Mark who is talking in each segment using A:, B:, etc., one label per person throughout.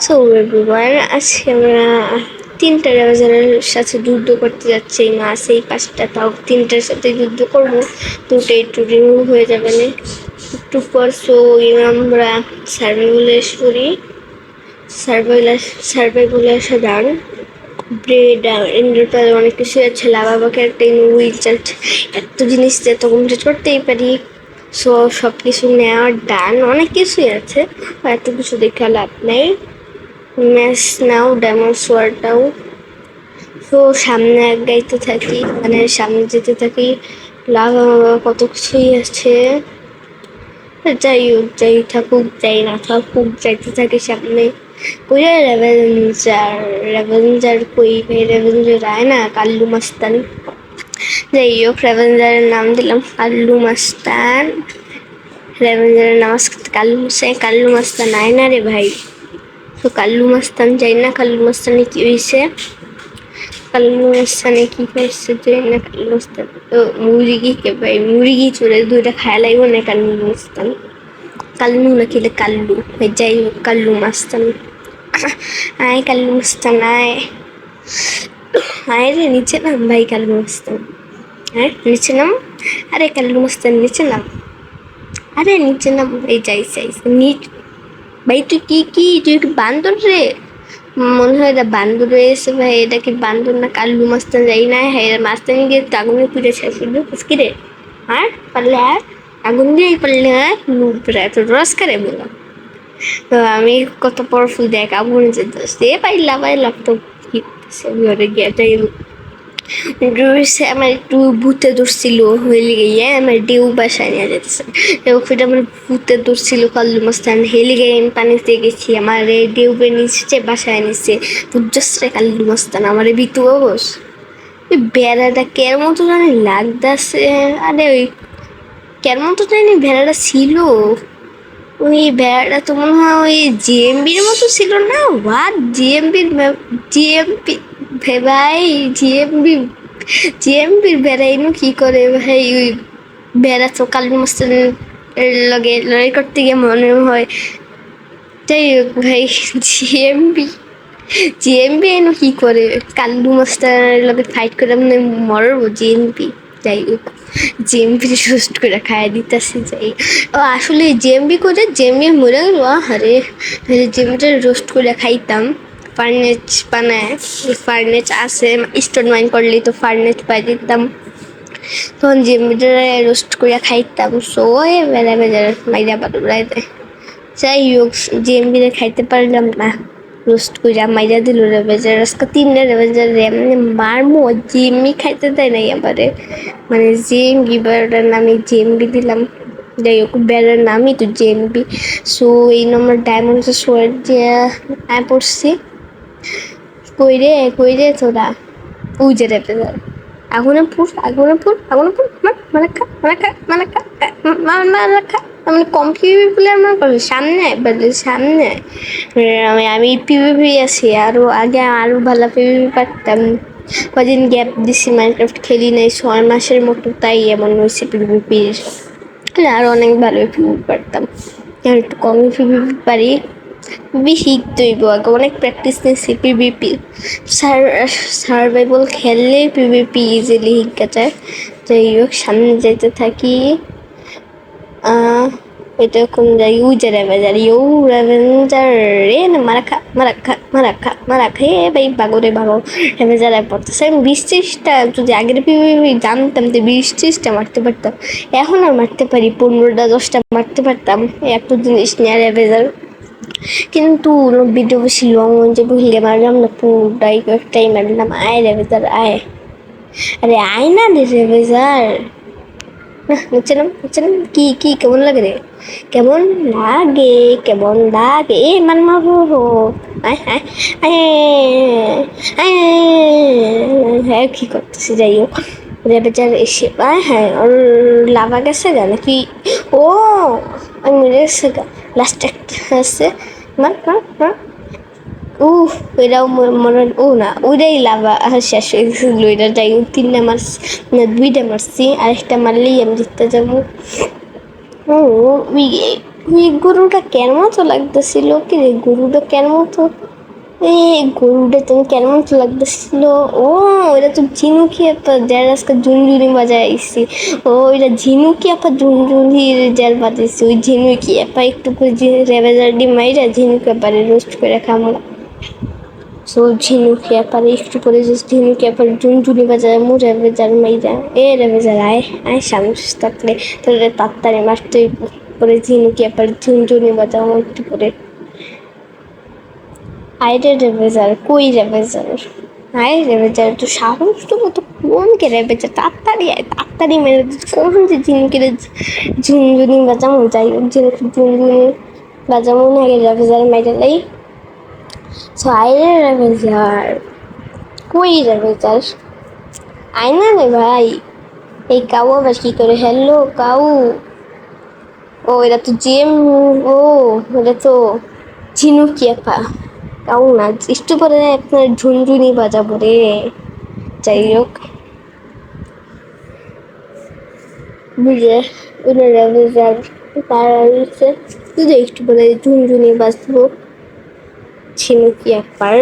A: So everyone, আজকে আমরা তিনটা রেঞ্জারের সাথে যুদ্ধ করতে যাচ্ছি। এই মাস এই পাঁচটা, তাও তিনটার সাথে যুদ্ধ করবো। দুটো একটু রিমুভ হয়ে যাবে না একটু পর। সো আমরা সার্ভাইভালে করি। সার্ভাইভালে আসা দাঁড় ব্রেড এন্ডার অনেক কিছু আছে। লাভাবাকে একটা উইচার্ট এত জিনিস এত কমপ্লিট করতেই পারি। সো সব কিছু নেওয়ার ডান, অনেক কিছুই আছে, এত কিছু দেখে লাভ নেই। ম্যাচ নাও ডেমন সোয়ারটাও। তো সামনে গাইতে থাকি, মানে সামনে যেতে থাকি। লাভা কত কিছুই আছে। যাই হোক, যাই থাকুক যাই না থাকুক, যাইতে থাকি সামনে। ওই রেভেঞ্জার কই ভাই, রেভেঞ্জার আয় না, কাল্লু মাস্তান। যাই হোক, রেভেঞ্জারের নাম দিলাম কাল্লু মাস্তান। রেভেঞ্জারের নাম কাল্লু মাস্তান আয় না রে ভাই। তো কাল্লু মাস্তান যাই না। কাল্লু মাস্তানে কি হয়েছে? কাল্লু মাস্তানে কি হয়েছে যাই না। কাল্লু মাস্তান মুরগি কে ভাই, মুরগি চড়ে দুইটা খায় লাগবো না। কাল্লু মাস্তান কাল্লু না খেলে কাল্লু। যাই হোক, কাল্লু মাস্তান আয়, কাল্লু মাস্তান আয়। আয় রে নিচে নাম ভাই, কাল্লু মাস্তান। হ্যাঁ নিচে নাম। আরে কাল্লু মাস্তান নিচে নাম, আরে নিচে নাম। এই যাই নিচ ভাই। তুই তুই কি বান্দর রে? মনে হয় এটা বান্দর রয়েছে ভাই। এটা কি বান্দর না কাল্লু মাস্তান? যাই না। হ্যাঁ, মাস্তানি গিয়ে আগুনে পুড়ে শেষ করবে কি রে? আর পারলে আর আগুন দিয়ে পারলে লুপরা এত রস করে বলো। তো আমি কত পাওয়ারফুল দেখ, আগুনে যেতে সে পাইলাম তো কি ঘরে গিয়ে যাই। আমার একটু ভূতে ধরছিল হইলে গিয়ে আমার ডেউ বাসায় নিয়ে যেতেছে। ওটা আমার ভূতে ধরছিল কাল্লু মাস্তান, হেলে গিয়ে আমি পানিতে গেছি। আমার ডেউ বে নিচ্ছে বাসায় নিচ্ছে। বুঝছে কাল্লু মাস্তান আমার বিতু অবস। ওই বেড়াটা কের মতো জানি লাগতেছে। আরে ওই কের মতো জানি ভেড়াটা ছিল। ওই ভেড়াটা তো মনে হয় ওই জিএমবির মতো ছিল না? ওয়াট জিএমবি ভাই, জিএমবির ভেড়া এনু কি করে ভাই? ওই ভেড়া তো কাল্লু মাস্তানের লগে লড়াই করতে গিয়ে মনে হয়। যাই হোক ভাই, জিএমবি এনু কি করে কাল্লু মাস্তানের লগে ফাইট করে মানে মরবো জিএমবি। যাই হোক, জেএমবি রোস্ট করে খাইয়ে দিতেছে। যাই আসলে জেএমবি করে জেএমবি মরে গেল। আরে জেএমবিটা রোস্ট করে খাইতাম। ফার্নেচ বানায়, ফার্নেচ আছে, স্টোন মাইন করলেই তো ফার্নেচ পাই দিতাম। তখন জেএমবিটা রোস্ট করে খাইতাম। সো বেলা বেজার মাইরা বাড়াই দেয়। যাই হোক, জেএমবিটা খাইতে পারলাম না, রোস্ট কইরা মাইরা দিল রেভেঞ্জার। আজকে তিনটা রেভেঞ্জার এমনি মারমো, জিএমবি খাইতে দেয় নাই আমারে। মানে জিএমবি বেড়াটার নামে জিএমবি দিলাম। যাই হোক, বেড়ার নামই তো জিএমবি। সো এই নম্বর ডায়মন্ড সোয়ার্ড দিয়ে আয় পড়ছি। কই রে তোরা? ওই যে রেভেঞ্জার। আগুনে পুর মালাকা। আমি কম পিভি প্লেয়ার মনে করবি সামনে আমি পিভিপি আছি। আগে আরো ভালো পিভিপি পারতাম। কদিন গ্যাপ দিছি, মাইনক্রাফট খেলি নাই 6 মাসের মতো, তাই এমন হয়েছে পিভিপির। আরো অনেক ভালো পিভিপি পারতাম, একটু কমই পিভিপি পারি। শিখতে হইব আগে, অনেক প্র্যাকটিস নিয়েছি পিভিপি। সার্ভাইভাল খেললে পিভিপি ইজিলি শিখা যায়। যাই হোক, সামনে যেতে থাকি। এটা কোন যাই? ইউ যে রেভেঞ্জার, রে না, মারা খা হে ভাই, বাগো রেভেঞ্জার পড়তেছে। আমি 20-30টা যদি আগের পিভিপি জানতাম তো 20-30টা মারতে পারতাম। এখন আর মারতে পারি 15টা-10টা মারতে পারতাম এত জিনিস নিয়ে রেভেঞ্জার। কিন্তু ভিডিও বেশি লং হয়ে যাবে, হিলে মারলাম না, পুরোটাই কয়েকটাই মারলাম। আয় রেভেজার আয়। আরে আয় না রে রেভেজার। নিচে নাম কি কেমন লাগে রে? কেমন লাগে এ মান মারো। আয় আয় আয় হ্যাঁ, কি করতেছি? যাই হোক, রেভেজার এসে হ্যাঁ ওর লাভা গেছে গা নাকি? ও আমি মরে গেছে গা। লাস্ট একটা আছে। ওইটাও মনে না, ওইটাই লাভা শেষ হয়ে গেছিল। ওইটা যাই হোক, 3টা মারছি না 2টা মারছি, আরেকটা মারলেই আমি জিততে যাবো। এই গরুটা কেন মতো লাগতেছিল কি রে, গরুটা কেন মতো, গরুটা তুমি কেন মতো লাগতেছিল? ও ওইটা তো ঝিনুকি আপা যার আজকে ঝুনঝুনি বাজায় আইসি। ও ওইটা ঝিনুকি আপা ঝুনঝুনির জাল বাজাইছি, ওই ঝিনুকি আপা একটু করে রেবেজার ডিম মাইরা ঝিনুকি আপারে রোস্ট করে খামো। সো ঝিনুকি আপারে একটু করে ঝিনুকি আপার ঝুনঝুনি বাজায় মু রেবেজার মাইরা, রেবেজার আয় আয় সামস থাকলে তোর তাড়াতাড়ি মারতেই করে ঝিনুকি আপার ঝুনঝুনি বাজাও একটু করে। আইরে রেবেজার কই রেবেজার, আয় রেবেজার একটু সাহস তো মতো কোন কে রেবেজার, তাড়াতাড়ি আয় তাড়াতাড়ি মেরে কোন যে ঝিনুকির ঝুনঝুনি বাজামো, যাই হোক ঝিনুকি ঝুনঝুনি বাজামো না আগে রেবেজার মেরে লাই। সো আইরে রেবেজার কই রেবেজার, আয় না রে ভাই। এই কাউ আবার কি করে, হ্যালো কাউ, ও এটা তো জিএম, ও এটা তো ঝিনুকি আপা, কাউ না একটু পরে আপনার ঝুনঝুনি বাজাবো রে। যাই হোক বুঝে ওটা রেবেজার তার হচ্ছে শুধু একটু পরে ঝুনঝুনি বাজবো ঝিনুকি আপার।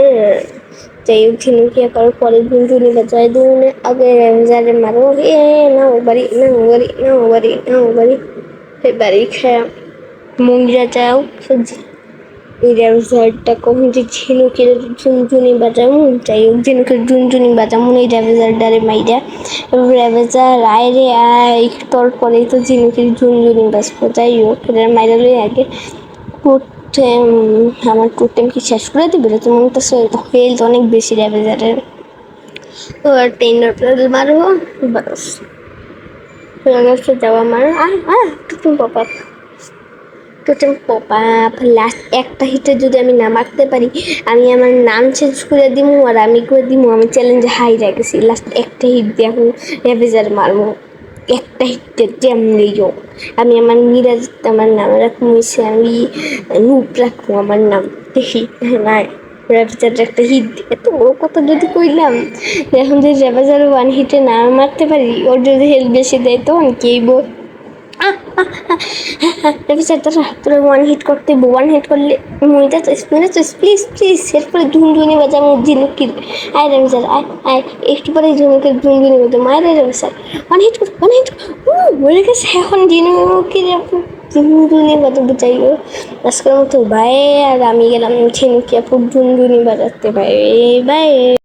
A: যাই হোক ঝিনুকি আপার পরে ঝুনঝুনি বাজায় দুনে আগে রেবেজারে মারো, না ও বাড়ি না ও বাড়ি না ও বাড়ি না ও বাড়ি, বাড়ি খায় মঙ্গিরা যাও সবজি। এই রেবেজারটা কখন যে ঝিনুকের ঝুনঝুনি বাজামু, যাই হোক ঝিনুকের ঝুনঝুনি বাজামু এই রেবেজারটারে মাইরা। রেবেজার আয় রে আয়, তোর পরেই তো ঝিনুকের ঝুনঝুনি বাজবো। যাই হোক মাইরা লই আগে টোটেম, আমার টোটেম কি শেষ করে দিবে রে, তোমার তো হেলথ অনেক বেশি রেবেজারের। তো আর টেন্ডার প্লেয়ার মারবো বাস যাওয়া মারো টোটেম পাপা, টোটেম পপা লাস্ট একটা হিটে যদি আমি না মারতে পারি আমি আমার নাম চেঞ্জ করে দিমু, আর আমি করে দিমু আমি চ্যালেঞ্জে হাইরা গেছি। লাস্ট একটা হিট দিয়ে এখন রেভেজার মারবো, একটা হিটে যেমনি হোক। আমি আমার মিরাজ আমার নাম রাখবো, আমি রূপ রাখবো আমার নাম, দেখি না রেভেজার একটা হিট এত বড় কথা যদি কইলাম। এখন যদি রেভেজার ওয়ান হিটে না মারতে পারি, ওর যদি হেল্প বেশি দেয় তখন কেই বল রেভিজার তোরা তোরা ওয়ান হিট করতে, ওয়ান হিট করলে মইটা তো মেরে তো প্লিজ প্লিজ এরপরে ঝুনঝুনি বাজা আমার ঝিনুকির। আয় রেভিজার আয় আয় একটু পরে ঝিনুকের ঝুনঝুনি বাজা মায়ের রেভিজার ওয়ান হিট কর ওয়ান হিট মরে গেছে এখন ঝিনুকির ঝুনঝুনি বাজাবো। যাই হোক আজকের মতো বাই, আর আমি গেলাম ঝিনুকি আপু ঝুনঝুনি বাজাতে, বাই বাই।